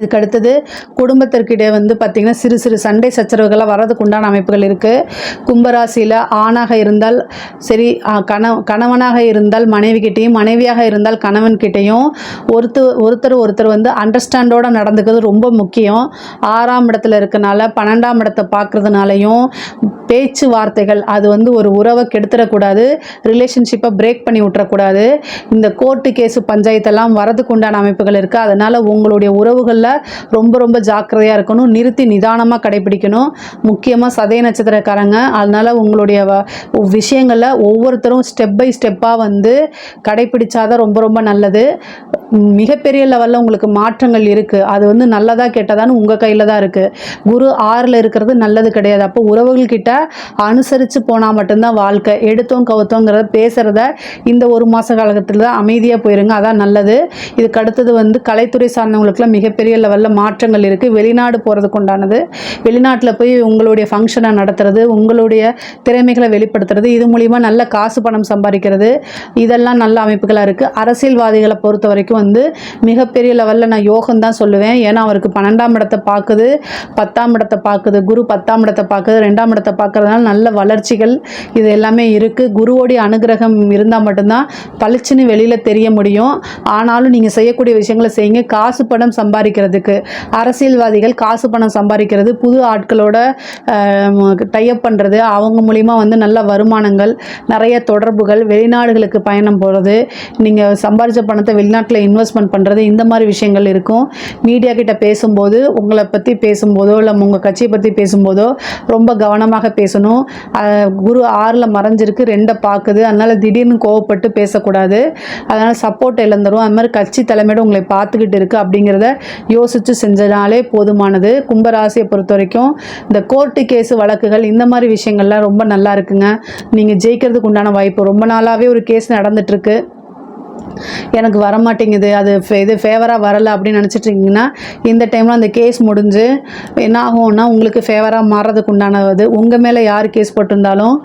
இதுக்கு அடுத்தது குடும்பத்திற்கிடையே பார்த்திங்கன்னா சிறு சிறு சண்டை சச்சரவுகள்லாம் வரதுக்கு உண்டான அமைப்புகள் இருக்குது. கும்பராசியில் ஆணாக இருந்தால் சரி, கணவனாக இருந்தால் மனைவிக்கிட்டேயும், மனைவியாக இருந்தால் கணவன்கிட்டையும் ஒருத்தர் அண்டர்ஸ்டாண்டோடு நடந்துக்கிறது ரொம்ப முக்கியம். 6ஆம் இடத்துல இருக்கனால 12ஆம் இடத்தை பார்க்குறதுனாலையும் பேச்சுவார்த்தைகள் அது ஒரு உறவை கெடுத்துடக்கூடாது, ரிலேஷன்ஷிப்பை பிரேக் பண்ணி விட்டுறக்கூடாது. இந்த கோர்ட்டு கேஸு பஞ்சாயத்தெல்லாம் வரதுக்கு உண்டான அமைப்புகள் இருக்குது. அதனால் உங்களுடைய உறவுகளில் ரொம்ப ரொம்ப ஜாக்கிரதையாக இருக்கணும், நிறுத்தி நிதானமாக கடைபிடிக்கணும். முக்கியமாக சதய நட்சத்திரக்காரங்க, அதனால் உங்களுடைய விஷயங்களில் ஒவ்வொருத்தரும் ஸ்டெப் பை ஸ்டெப்பாக கடைபிடிச்சாதான் ரொம்ப ரொம்ப நல்லது. மிகப்பெரிய லெவலில் உங்களுக்கு மாற்றங்கள் இருக்குது. அது நல்லதா கெட்டதான்னு உங்கள் கையில் தான் இருக்குது. குரு 6ல் இருக்கிறது நல்லது கிடையாது. அப்போ உறவுகள்கிட்ட அனுசரித்து போனால் மட்டும்தான் வாழ்க்கை. எடுத்தோம் கவுத்தோங்கிறத பேசுகிறத இந்த ஒரு மாத காலகட்டத்தில் தான் அமைதியாக போயிருங்க, அதான் நல்லது. இதுக்கு அடுத்தது கலைத்துறை சார்ந்தவங்களுக்குலாம் மிகப்பெரிய லெவலில் மாற்றங்கள் இருக்குது. வெளிநாடு போகிறதுக்கு உண்டானது, வெளிநாட்டில் போய் உங்களுடைய ஃபங்க்ஷனை நடத்துறது, உங்களுடைய திறமைகளை வெளிப்படுத்துறது, இது மூலிமா நல்ல காசு பணம் சம்பாதிக்கிறது, இதெல்லாம் நல்ல அமைப்புகளாக இருக்குது. அரசியல்வாதிகளை பொறுத்த வரைக்கும் மிகப்பெரிய லெவலில் நான் யோகம் தான் சொல்லுவேன். ஏன்னா அவருக்கு 12ஆம் இடத்தை பார்க்குது, 10ஆம் இடத்தை பார்க்குது, குரு 10ஆம் இடத்தை பார்க்குது, 2ஆம் இடத்தை பார்க்கறதுனால நல்ல வளர்ச்சிகள் இது எல்லாமே இருக்குது. குருவோடைய அனுகிரகம் இருந்தால் மட்டும்தான் பளிச்சுன்னு வெளியில் தெரிய முடியும். ஆனாலும் நீங்கள் செய்யக்கூடிய விஷயங்களை செய்யுங்க. காசு பணம் சம்பாதிக்கிறதுக்கு அரசியல்வாதிகள் காசு பணம் சம்பாதிக்கிறது, புது ஆட்களோட டைப் பண்ணுறது, அவங்க மூலிமா நல்ல வருமானங்கள், நிறைய தொடர்புகள், வெளிநாடுகளுக்கு பயணம் போகிறது, நீங்கள் சம்பாதிச்ச பணத்தை வெளிநாட்டில் இன்வெஸ்ட்மெண்ட் பண்ணுறது, இந்த மாதிரி விஷயங்கள் இருக்கும். மீடியா கிட்ட பேசும்போது, உங்களை பற்றி பேசும்போதோ இல்லை உங்கள் கட்சியை பற்றி பேசும்போதோ ரொம்ப கவனமாக பேசணும். குரு 6ல் மறைஞ்சிருக்கு, 2 பார்க்குது, அதனால் திடீர்னு கோவப்பட்டு பேசக்கூடாது. அதனால் சப்போர்ட் இழந்துடும். அது மாதிரி கட்சி தலைமையோடு உங்களை பார்த்துக்கிட்டு இருக்குது அப்படிங்கிறத யோசித்து செஞ்சனாலே போதுமானது. கும்பராசியை பொறுத்த வரைக்கும் இந்த கோர்ட்டு கேஸு வழக்குகள் இந்த மாதிரி விஷயங்கள்லாம் ரொம்ப நல்லா இருக்குங்க. நீங்கள் ஜெயிக்கிறதுக்கு உண்டான வாய்ப்பு. ரொம்ப நாளாகவே ஒரு கேஸ் நடந்துகிட்ருக்கு, எனக்கு வரமாட்டேங்குது, அது இது ஃபேவராக வரலை அப்படின்னு நினச்சிட்ருக்கீங்கன்னா இந்த டைமில் அந்த கேஸ் முடிஞ்சு என்ன ஆகும்னா உங்களுக்கு ஃபேவராக மாறுறதுக்கு உண்டானது. உங்கள் மேலே யார் கேஸ் போட்டிருந்தாலும்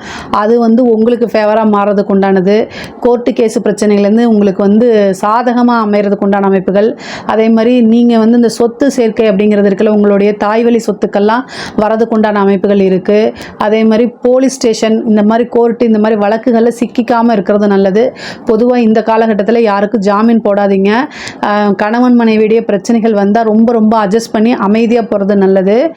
அது உங்களுக்கு ஃபேவராக மாறுறதுக்கு உண்டானது. கோர்ட்டு கேஸு பிரச்சனைகள்லேருந்து உங்களுக்கு சாதகமாக அமைகிறதுக்கு உண்டான அமைப்புகள். அதே மாதிரி நீங்கள் இந்த சொத்து சேர்க்கை அப்படிங்கிறது இருக்குல்ல, உங்களுடைய தாய்வழி சொத்துக்கள்லாம் வரதுக்கு உண்டான அமைப்புகள் இருக்குது. அதே மாதிரி போலீஸ் ஸ்டேஷன், இந்த மாதிரி கோர்ட்டு, இந்த மாதிரி வழக்குகளில் சிக்கிக்காமல் இருக்கிறது நல்லது. பொதுவாக இந்த காலகட்டத்தில் யாருக்கும் ஜாமீன் போடாதீங்க. கணவன் மனைவியுடைய பிரச்சனைகள் வந்தால் ரொம்ப ரொம்ப அட்ஜஸ்ட் பண்ணி அமைதியாக போகிறது நல்லது.